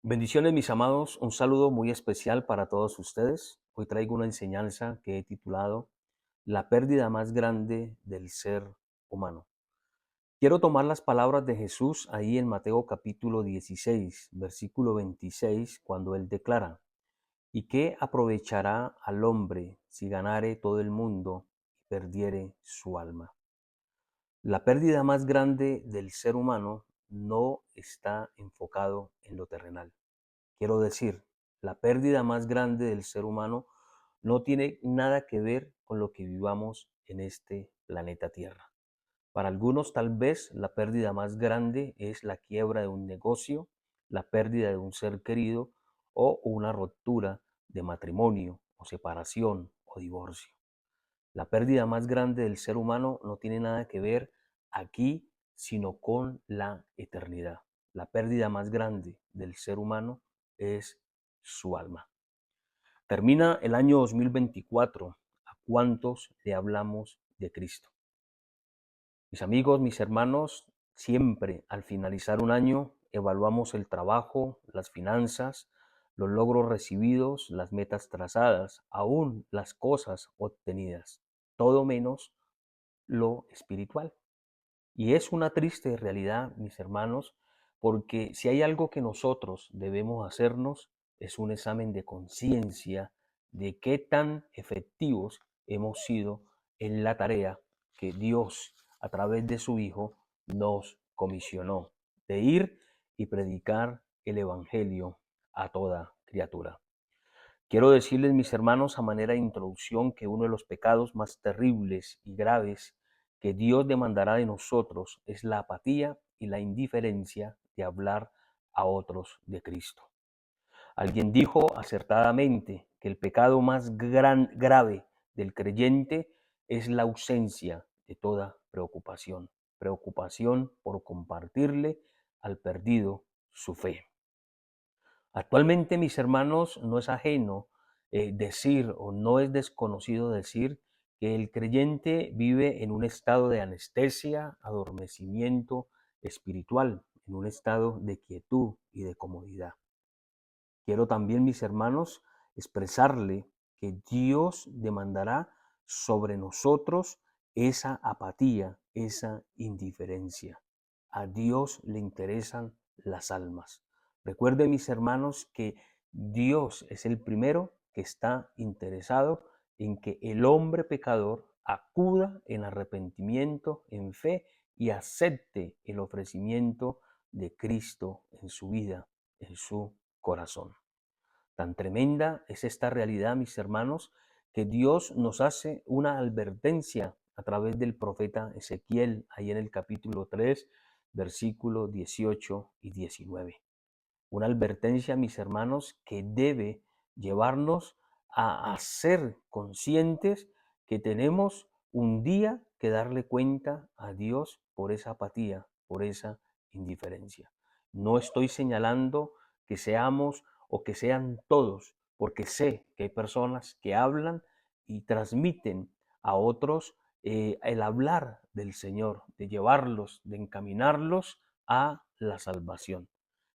Bendiciones, mis amados. Un saludo muy especial para todos ustedes. Hoy traigo una enseñanza que he titulado La pérdida más grande del ser humano. Quiero tomar las palabras de Jesús ahí en Mateo capítulo 16, versículo 26, cuando él declara: ¿Y qué aprovechará al hombre si ganare todo el mundo y perdiere su alma? La pérdida más grande del ser humano no está enfocado en lo terrenal. Quiero decir, la pérdida más grande del ser humano no tiene nada que ver con lo que vivamos en este planeta Tierra. Para algunos tal vez la pérdida más grande es la quiebra de un negocio, la pérdida de un ser querido o una ruptura de matrimonio o separación o divorcio. La pérdida más grande del ser humano no tiene nada que ver aquí, sino con la eternidad. La pérdida más grande del ser humano es su alma. Termina el año 2024. ¿A cuántos le hablamos de Cristo? Mis amigos, mis hermanos, siempre al finalizar un año evaluamos el trabajo, las finanzas, los logros recibidos, las metas trazadas, aún las cosas obtenidas, todo menos lo espiritual. Y es una triste realidad, mis hermanos, porque si hay algo que nosotros debemos hacernos es un examen de conciencia de qué tan efectivos hemos sido en la tarea que Dios, a través de su Hijo, nos comisionó de ir y predicar el Evangelio a toda criatura. Quiero decirles, mis hermanos, a manera de introducción, que uno de los pecados más terribles y graves que Dios demandará de nosotros es la apatía y la indiferencia de hablar a otros de Cristo. Alguien dijo acertadamente que el pecado más grave del creyente es la ausencia de toda preocupación, preocupación por compartirle al perdido su fe. Actualmente, mis hermanos, no es ajeno decir o no es desconocido decir que el creyente vive en un estado de anestesia, adormecimiento espiritual, en un estado de quietud y de comodidad. Quiero también, mis hermanos, expresarle que Dios demandará sobre nosotros esa apatía, esa indiferencia. A Dios le interesan las almas. Recuerden, mis hermanos, que Dios es el primero que está interesado en que el hombre pecador acuda en arrepentimiento, en fe y acepte el ofrecimiento de Cristo en su vida, en su corazón. Tan tremenda es esta realidad, mis hermanos, que Dios nos hace una advertencia a través del profeta Ezequiel, ahí en el capítulo 3, versículos 18 y 19. Una advertencia, mis hermanos, que debe llevarnos a ser conscientes que tenemos un día que darle cuenta a Dios por esa apatía, por esa indiferencia. No estoy señalando que seamos o que sean todos, porque sé que hay personas que hablan y transmiten a otros el hablar del Señor, de llevarlos, de encaminarlos a la salvación.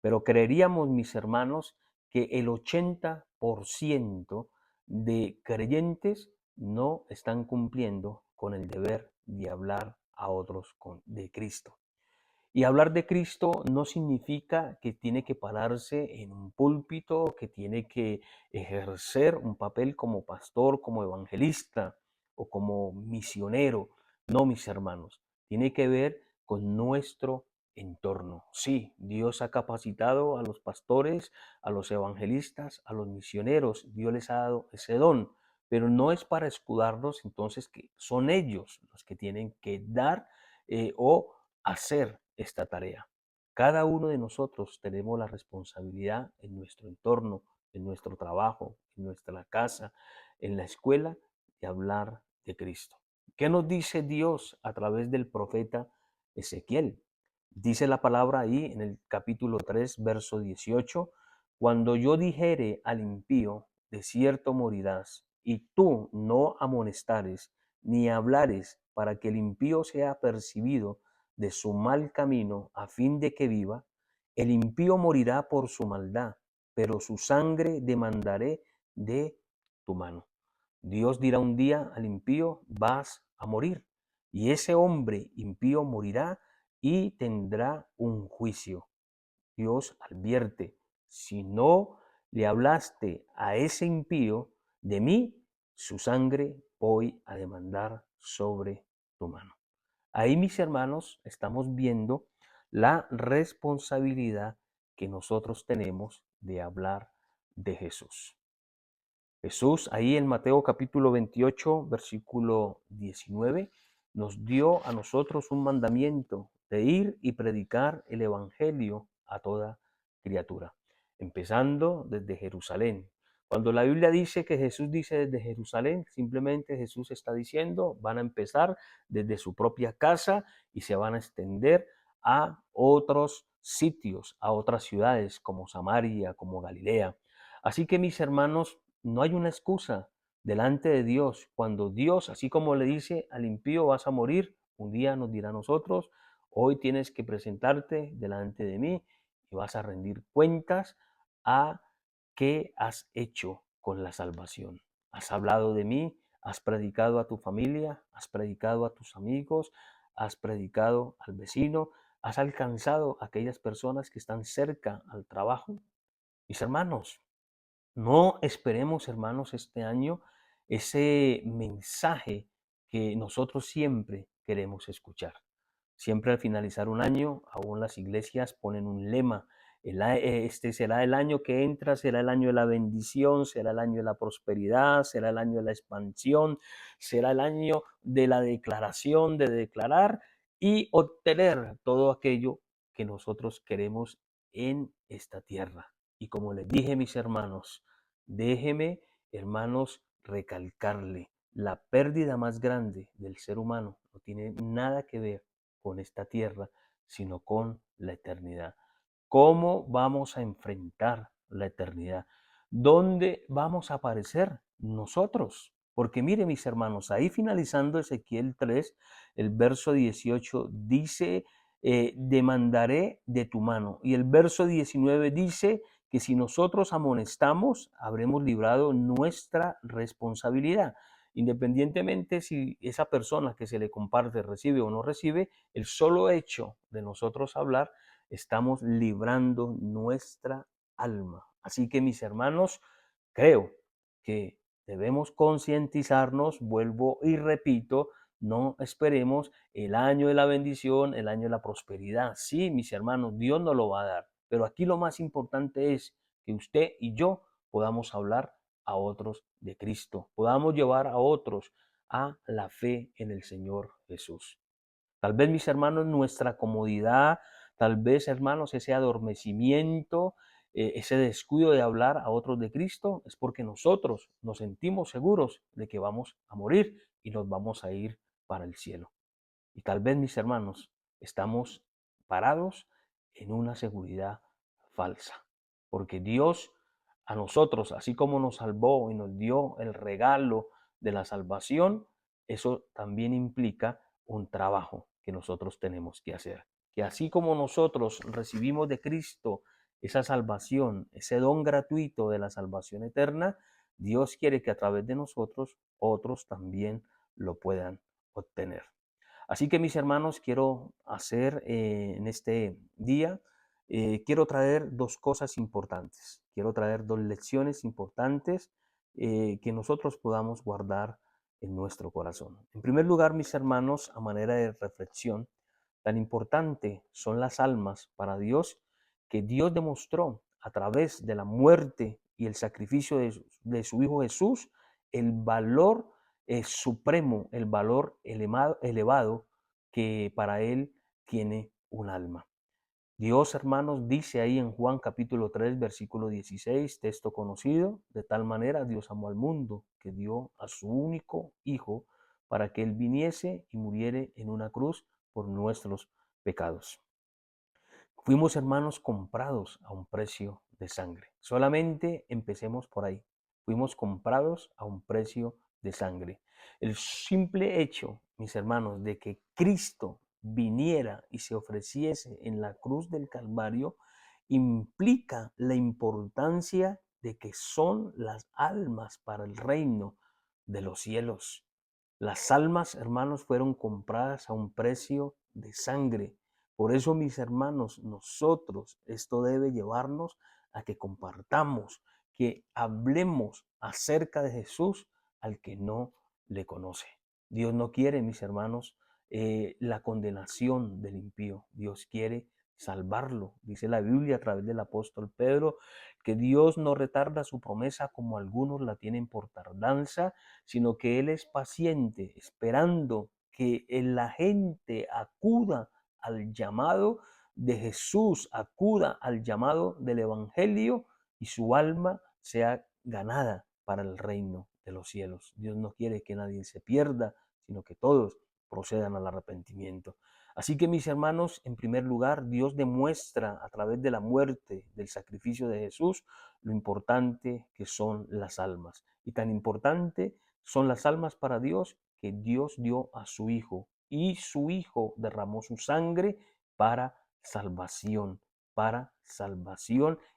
Pero creeríamos, mis hermanos, que el 80% de creyentes no están cumpliendo con el deber de hablar a otros de Cristo. Y hablar de Cristo no significa que tiene que pararse en un púlpito, que tiene que ejercer un papel como pastor, como evangelista o como misionero. No, mis hermanos, tiene que ver con nuestro entorno. Sí, Dios ha capacitado a los pastores, a los evangelistas, a los misioneros. Dios les ha dado ese don, pero no es para escudarnos entonces que son ellos los que tienen que dar o hacer esta tarea. Cada uno de nosotros tenemos la responsabilidad en nuestro entorno, en nuestro trabajo, en nuestra casa, en la escuela, de hablar de Cristo. ¿Qué nos dice Dios a través del profeta Ezequiel? Dice la palabra ahí en el capítulo 3, verso 18: cuando yo dijere al impío, de cierto morirás, y tú no amonestares ni hablares para que el impío sea percibido de su mal camino a fin de que viva, el impío morirá por su maldad, pero su sangre demandaré de tu mano. Dios dirá un día al impío, vas a morir. Y ese hombre impío morirá y tendrá un juicio. Dios advierte, si no le hablaste a ese impío, de mí su sangre voy a demandar sobre tu mano. Ahí, mis hermanos, estamos viendo la responsabilidad que nosotros tenemos de hablar de Jesús. Jesús, ahí en Mateo capítulo 28, versículo 19, nos dio a nosotros un mandamiento de ir y predicar el evangelio a toda criatura, empezando desde Jerusalén. Cuando la Biblia dice que Jesús dice desde Jerusalén, simplemente Jesús está diciendo, van a empezar desde su propia casa y se van a extender a otros sitios, a otras ciudades como Samaria, como Galilea. Así que, mis hermanos, no hay una excusa delante de Dios. Cuando Dios, así como le dice al impío, vas a morir, un día nos dirá a nosotros, hoy tienes que presentarte delante de mí y vas a rendir cuentas a qué has hecho con la salvación. Has hablado de mí, has predicado a tu familia, has predicado a tus amigos, has predicado al vecino, has alcanzado a aquellas personas que están cerca al trabajo. Mis hermanos, no esperemos, hermanos, este año ese mensaje que nosotros siempre queremos escuchar. Siempre al finalizar un año, aún las iglesias ponen un lema. Este será el año que entra, será el año de la bendición, será el año de la prosperidad, será el año de la expansión, será el año de la declaración, de declarar y obtener todo aquello que nosotros queremos en esta tierra. Y como les dije, mis hermanos, déjeme, hermanos, recalcarle, la pérdida más grande del ser humano no tiene nada que ver con esta tierra, sino con la eternidad. ¿Cómo vamos a enfrentar la eternidad? ¿Dónde vamos a aparecer nosotros? Porque mire, mis hermanos, ahí finalizando Ezequiel 3, el verso 18 dice, demandaré de tu mano. Y el verso 19 dice que si nosotros amonestamos, habremos librado nuestra responsabilidad. Independientemente si esa persona que se le comparte recibe o no recibe, el solo hecho de nosotros hablar, estamos librando nuestra alma. Así que, mis hermanos, creo que debemos concientizarnos, vuelvo y repito, no esperemos el año de la bendición, el año de la prosperidad. Sí, mis hermanos, Dios nos lo va a dar, pero aquí lo más importante es que usted y yo podamos hablar a otros de Cristo, podamos llevar a otros a la fe en el Señor Jesús. Tal vez, mis hermanos, nuestra comodidad, tal vez, hermanos, ese adormecimiento, ese descuido de hablar a otros de Cristo, es porque nosotros nos sentimos seguros de que vamos a morir y nos vamos a ir para el cielo. Y tal vez, mis hermanos, estamos parados en una seguridad falsa, porque Dios a nosotros, así como nos salvó y nos dio el regalo de la salvación, eso también implica un trabajo que nosotros tenemos que hacer. Que así como nosotros recibimos de Cristo esa salvación, ese don gratuito de la salvación eterna, Dios quiere que a través de nosotros otros también lo puedan obtener. Así que, mis hermanos, quiero hacer en este día, quiero traer dos cosas importantes, quiero traer dos lecciones importantes que nosotros podamos guardar en nuestro corazón. En primer lugar, mis hermanos, a manera de reflexión, tan importante son las almas para Dios que Dios demostró a través de la muerte y el sacrificio de su Hijo Jesús, el valor supremo, el valor elevado que para Él tiene un alma. Dios, hermanos, dice ahí en Juan capítulo 3, versículo 16, texto conocido, de tal manera Dios amó al mundo que dio a su único Hijo para que Él viniese y muriere en una cruz por nuestros pecados. Fuimos, hermanos, comprados a un precio de sangre. Solamente empecemos por ahí. Fuimos comprados a un precio de sangre. El simple hecho, mis hermanos, de que Cristo viniera y se ofreciese en la cruz del Calvario implica la importancia de que son las almas para el reino de los cielos. Las almas, hermanos, fueron compradas a un precio de sangre. Por eso, mis hermanos, nosotros, esto debe llevarnos a que compartamos, que hablemos acerca de Jesús al que no le conoce. Dios no quiere, mis hermanos, la condenación del impío. Dios quiere salvarlo. Dice la Biblia a través del apóstol Pedro que Dios no retarda su promesa como algunos la tienen por tardanza, sino que Él es paciente, esperando que la gente acuda al llamado de Jesús, acuda al llamado del Evangelio y su alma sea ganada para el reino de los cielos. Dios no quiere que nadie se pierda, sino que todos procedan al arrepentimiento. Así que mis hermanos, en primer lugar, Dios demuestra a través de la muerte, del sacrificio de Jesús, lo importante que son las almas. Y tan importante son las almas para Dios que Dios dio a su Hijo. Y su Hijo derramó su sangre para salvación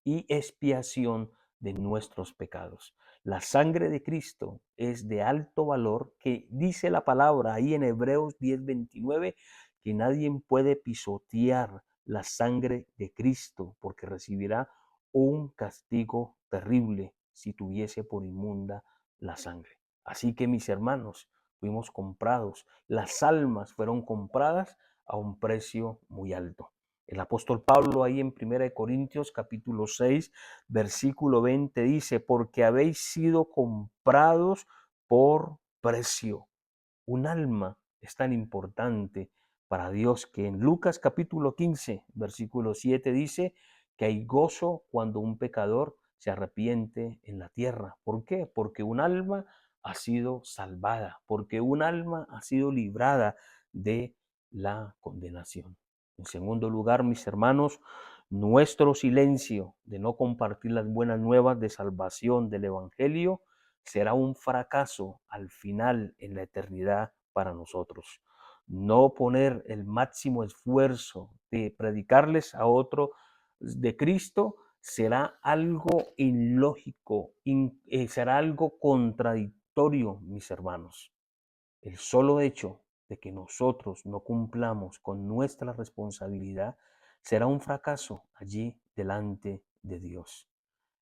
y expiación de nuestros pecados. La sangre de Cristo es de alto valor, que dice la palabra ahí en Hebreos 10:29, que nadie puede pisotear la sangre de Cristo, porque recibirá un castigo terrible si tuviese por inmunda la sangre. Así que mis hermanos, fuimos comprados, las almas fueron compradas a un precio muy alto. El apóstol Pablo ahí en 1 Corintios capítulo 6, versículo 20 dice, porque habéis sido comprados por precio. Un alma es tan importante para Dios que en Lucas capítulo 15, versículo 7 dice que hay gozo cuando un pecador se arrepiente en la tierra. ¿Por qué? Porque un alma ha sido salvada, porque un alma ha sido librada de la condenación. En segundo lugar, mis hermanos, nuestro silencio de no compartir las buenas nuevas de salvación del Evangelio será un fracaso al final en la eternidad para nosotros. No poner el máximo esfuerzo de predicarles a otro de Cristo será algo ilógico, será algo contradictorio, mis hermanos. El solo hecho de que nosotros no cumplamos con nuestra responsabilidad será un fracaso allí delante de Dios.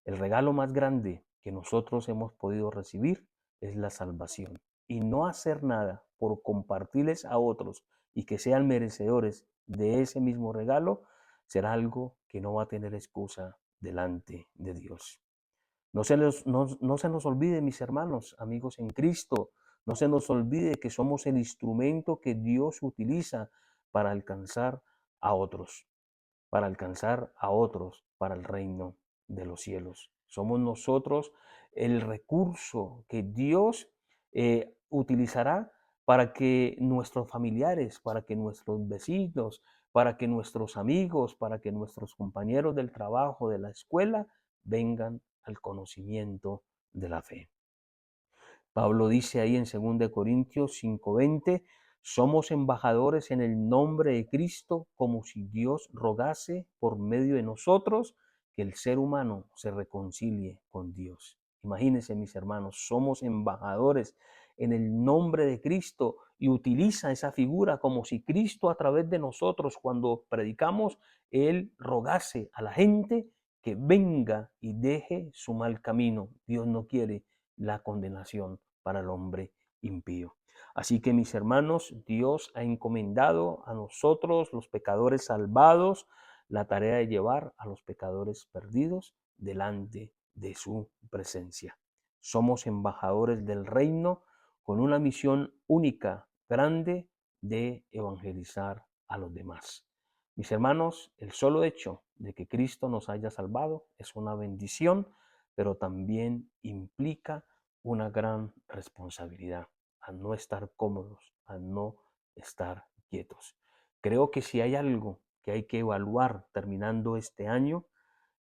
El regalo más grande que nosotros hemos podido recibir es la salvación. Y no hacer nada por compartirles a otros y que sean merecedores de ese mismo regalo será algo que no va a tener excusa delante de Dios. No se nos olvide, mis hermanos, amigos en Cristo, no se nos olvide que somos el instrumento que Dios utiliza para alcanzar a otros, para el reino de los cielos. Somos nosotros el recurso que Dios utilizará para que nuestros familiares, para que nuestros vecinos, para que nuestros amigos, para que nuestros compañeros del trabajo, de la escuela, vengan al conocimiento de la fe. Pablo dice ahí en 2 Corintios 5:20, somos embajadores en el nombre de Cristo, como si Dios rogase por medio de nosotros que el ser humano se reconcilie con Dios. Imagínense, mis hermanos, somos embajadores en el nombre de Cristo y utiliza esa figura como si Cristo a través de nosotros, cuando predicamos, Él rogase a la gente que venga y deje su mal camino. Dios no quiere la condenación para el hombre impío. Así que mis hermanos, Dios ha encomendado a nosotros, los pecadores salvados, la tarea de llevar a los pecadores perdidos delante de su presencia. Somos embajadores del reino con una misión única, grande, de evangelizar a los demás. Mis hermanos, el solo hecho de que Cristo nos haya salvado es una bendición, pero también implica una gran responsabilidad, a no estar cómodos, a no estar quietos. Creo que si hay algo que hay que evaluar terminando este año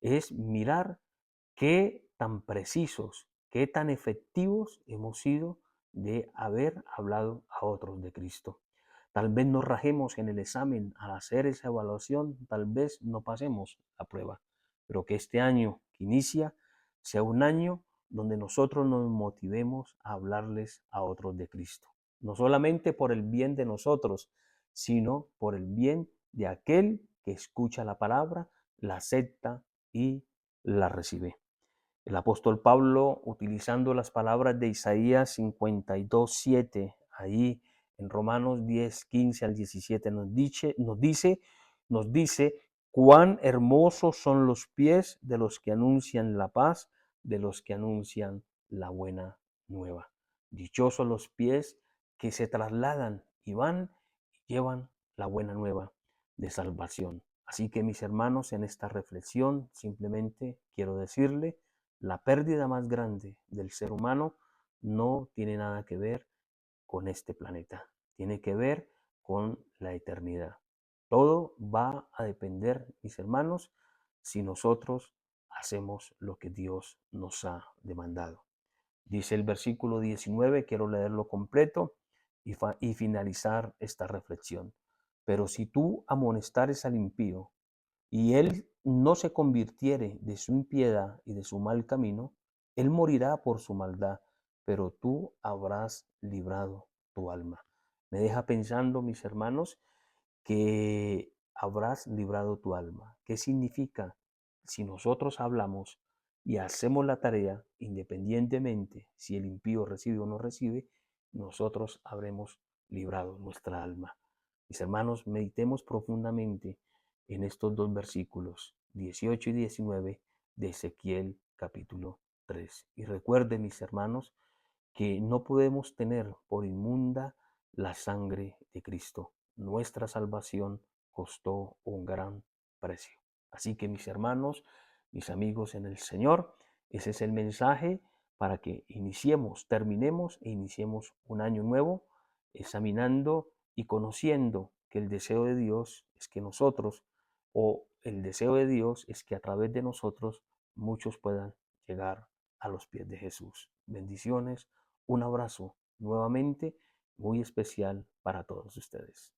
es mirar qué tan precisos, qué tan efectivos hemos sido de haber hablado a otros de Cristo. Tal vez nos rajemos en el examen al hacer esa evaluación, tal vez no pasemos la prueba, pero que este año que inicia sea un año donde nosotros nos motivemos a hablarles a otros de Cristo. No solamente por el bien de nosotros, sino por el bien de aquel que escucha la palabra, la acepta y la recibe. El apóstol Pablo, utilizando las palabras de Isaías 52:7, ahí en Romanos 10:15 al 17, nos dice, cuán hermosos son los pies de los que anuncian la paz, de los que anuncian la buena nueva. Dichosos los pies que se trasladan y van y llevan la buena nueva de salvación. Así que mis hermanos, en esta reflexión simplemente quiero decirle, la pérdida más grande del ser humano no tiene nada que ver con este planeta, tiene que ver con la eternidad. Todo va a depender, mis hermanos, si nosotros hacemos lo que Dios nos ha demandado. Dice el versículo 19, quiero leerlo completo y finalizar esta reflexión. Pero si tú amonestares al impío y él no se convirtiere de su impiedad y de su mal camino, él morirá por su maldad, pero tú habrás librado tu alma. Me deja pensando, mis hermanos, que habrás librado tu alma. ¿Qué significa? Si nosotros hablamos y hacemos la tarea, independientemente si el impío recibe o no recibe, nosotros habremos librado nuestra alma. Mis hermanos, meditemos profundamente en estos dos versículos, 18 y 19 de Ezequiel capítulo 3. Y recuerden, mis hermanos, que no podemos tener por inmunda la sangre de Cristo. Nuestra salvación costó un gran precio. Así que mis hermanos, mis amigos en el Señor, ese es el mensaje para que terminemos e iniciemos un año nuevo examinando y conociendo que el deseo de Dios es que nosotros, o el deseo de Dios es que a través de nosotros muchos puedan llegar a los pies de Jesús. Bendiciones, un abrazo nuevamente muy especial para todos ustedes.